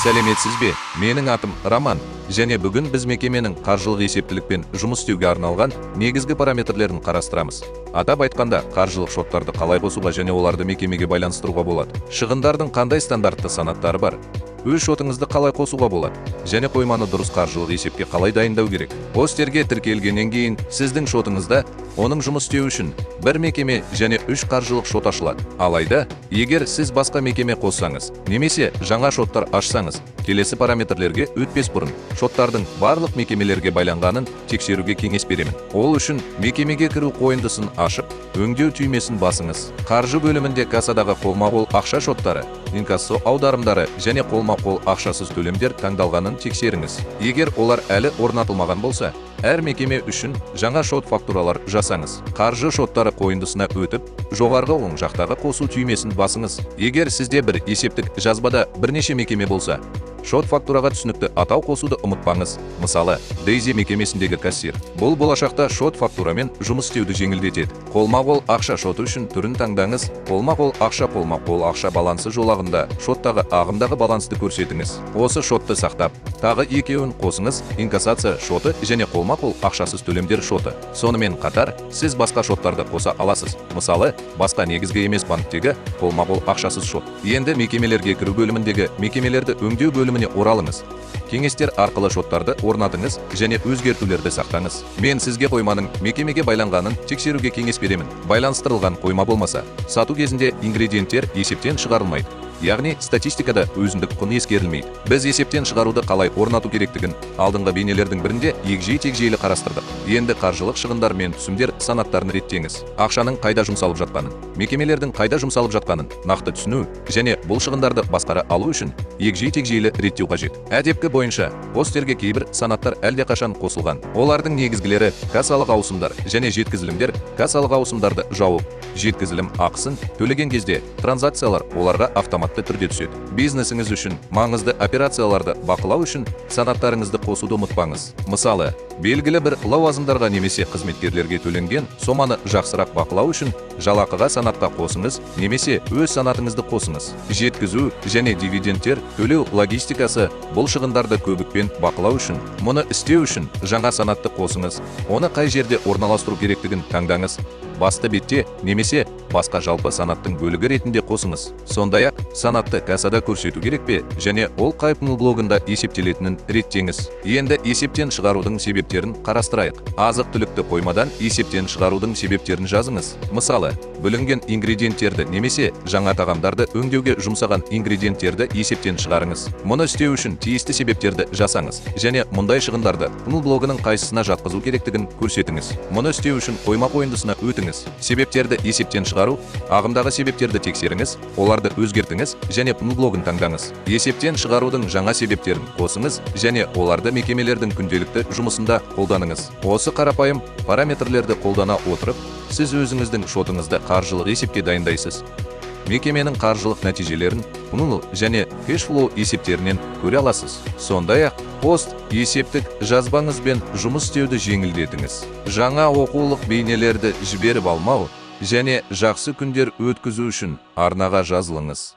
Сәлеметсіз бе? Менің атым Роман, және бүгін біз мекеменің қаржылық есептілікпен жұмыс істеуге арналған негізгі параметрлерін қарастырамыз. Атап айтқанда, қаржылық шоттарды қалай қосуға және оларды мекемеге байланыстыруға болады. Шығындардың қандай стандартты санаттары бар? Өз шотыңызды қалай қосуға болады? Және қойманы дұрыс қаржылық есепке қалай дайындау керек? Постерге тіркелгеннен кейін сіздің шотыңызда оның жұмыс істеу үшін бір мекеме және 3 қаржылық шот ашылады. Алайда, егер сіз басқа мекеме қоссаңыз, немесе жаңа шоттар ашсаңыз, келесі параметрлерге өтпес бұрын шоттардың барлық мекемелерге байланғанын тексеруге кеңес беремін. Ол үшін мекемеге кіру қойындысын ашып, өңдеу түймесін басыңыз. Қаржы бөлімінде кассадағы қолма-қол ақша шоттары, инкассо аударымдары және қолма-қол ақшасыз төлемдер таңдалғанын тексеріңіз. Егер олар әлі орнатылмаған болса, әр мекеме үшін жаңа шот фактуралар жасаңыз. Қаржы шоттары қойындысына өтіп, жоғарғы оң жақтағы қосу түймесін басыңыз. Егер сізде бір есептік жазбада бірнеше мекеме болса, шот фактураға түсінікті атау қосуды ұмытпаңыз. Мысалы, Дейзи мекемесіндегі кассир. Бұл болашақта шот фактурамен жұмыс істеуді жеңілдетеді. Қолма-қол ақша шоты үшін түрін таңдаңыз. Қолма-қол ақша балансы жолағында шоттағы ағымдағы балансты көрсетіңіз. Осы шотты сақтап, тағы екеуін қосыңыз: инкассация шоты және қолма-қол ақшасыз төлемдер шоты. Сонымен қатар, сіз басқа шоттарды қоса аласыз. Мысалы, басқа негізгі емес банктегі қолма-қол ақшасыз шот. Енді мекемелерге кіру бөліміндегі мекемелерді өңдеу бөліміне оралыңыз. Кеңестер арқылы шоттарды орнатыңыз және өзгертулерді сақтаңыз. Мен сізге қойманың мекемеге байланғанын тексеруге кеңес беремін. Байланыстырылған қойма болмаса, сату кезінде ингредиенттер есептен шығарылмайды. Яғни статистикада өзіндік құн ескерілмейді. Біз есептен шығаруды қалай орнату керектігін алдыңғы бейнелердің бірінде егжей-тегжейлі қарастырдық. Енді қаржылық шығындар мен түсімдер санаттарын реттеңіз. Ақшаның қайда жұмсалып жатқанын, мекемелердің қайда жұмсалып жатқанын нақты түсіну және бұл шығындарды басқара алу үшін егжей-тегжейлі реттеу қажет. Әдепкі бойынша, постерге кейбір санаттар әлдеқашан қосылған. Олардың негізгілері кассалық ауысымдар және жеткізілімдер. Кассалық ауысымдарды жауып, жеткізілім ақысын төлеген кезде транзакциялар оларға автоматты түрде түседі. Бизнесіңіз үшін маңызды операцияларды бақылау үшін санаттарыңызды қосуды ұмытпаңыз. Мысалы, белгілі бір лауазымдарға немесе қызметкерлерге төленген соманы жақсырақ бақылау үшін жалақыға санатқа қосыңыз немесе өз санатыңызды қосыңыз. Жеткізу және дивидендтер төлеу логистикасы бұл шығындарды көбікпен бақылау үшін, мұны істеу үшін жаңа санатты қосыңыз. Оны қай жерде орналастыру керектігін таңдаңыз. Басты бетте немесе басқа жалпы санаттың бөлігі ретінде қосыңыз. Сондай-ақ, санатты кассада көрсету керек пе және ол қай пункт блогында есептелетінін реттеңіз. Енді есептен шығарудың себептерін қарастырайық. Азық-түлікті қоймадан есептен шығарудың себептерін жазыңыз. Мысалы, бүлінген ингредиенттерді немесе жаңа тағамдарды өңдеуге жұмсаған ингредиенттерді есептен шығарыңыз. Мұны істеу үшін тиісті себептерді жасаңыз және мұндай шығындарды пункт блогының қайсысына жатқызу керектігін көрсетіңіз. Мұны істеу үшін қойма қойындысына өтіңіз. Себептерді есептен шығару, ағымдағы себептерді тексеріңіз, оларды өзгертіңіз және пункт блогын таңдаңыз. Есептен шығарудың жаңа себептерін қосыңыз және оларды мекемелердің күнделікті жұмысында қолданыңыз. Осы қарапайым параметрлерді қолдана отырып, сіз өзіңіздің шотыңызды қаржылық есепке дайындайсыз. Мекеменің қаржылық нәтижелерін пункт және кэшфлоу есептерінен көре аласыз. Сондай-ақ, пост есептік жазбаңызбен жұмыс істеуді жеңілдетіңіз. Жаңа оқулық бейнелерді жіберіп алмау және жақсы күндер өткізу үшін арнаға жазылыңыз.